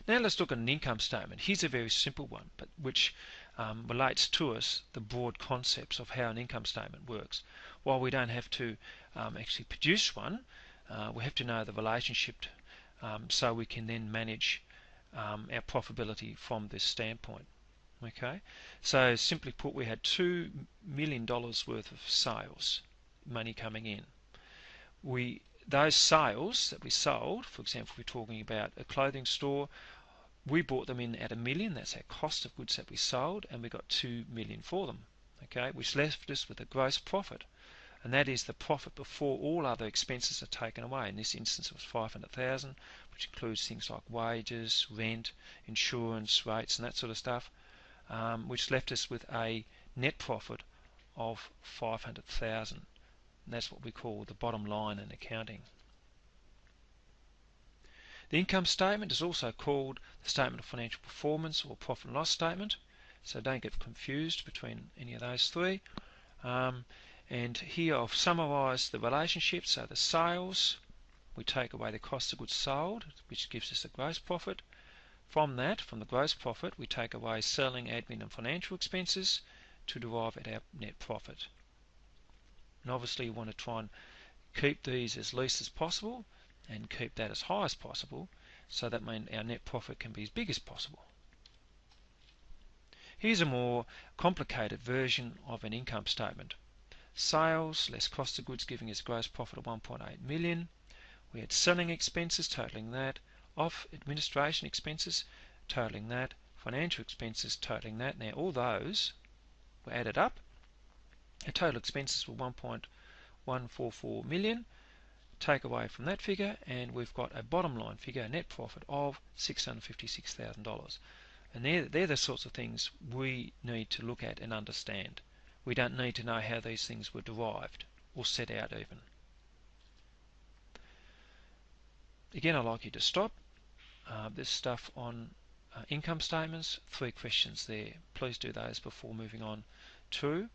Now let's look at an income statement. Here's a very simple one, but which relates to us the broad concepts of how an income statement works. While we don't have to actually produce one, we have to know the relationship so we can then manage our profitability from this standpoint. Okay, so simply put, we had $2 million worth of sales, money coming in. Those sales that we sold, for example, if we're talking about a clothing store, we bought them in at $1 million. That's our cost of goods that we sold, and we got $2 million for them. Okay, which left us with a gross profit, and that is the profit before all other expenses are taken away. In this instance, it was $500,000, which includes things like wages, rent, insurance rates, and that sort of stuff. Which left us with a net profit of $500,000. And that's what we call the bottom line in accounting. The income statement is also called the statement of financial performance or profit and loss statement. So don't get confused between any of those three. And here I've summarised the relationship. So the sales, we take away the cost of goods sold, which gives us a gross profit. From the gross profit, we take away selling, admin and financial expenses to derive at our net profit. And obviously you want to try and keep these as least as possible and keep that as high as possible, so that means our net profit can be as big as possible. Here's a more complicated version of an income statement. Sales less cost of goods giving us a gross profit of $1.8 million. We had selling expenses totaling that, off administration expenses totaling that, financial expenses totaling that. Now all those were added up. Our total expenses were $1.144 million. Take away from that figure, and we've got a bottom line figure, a net profit of $656,000. And they're the sorts of things we need to look at and understand. We don't need to know how these things were derived or set out even. Again, I'd like you to stop this stuff on income statements. 3 questions there. Please do those before moving on to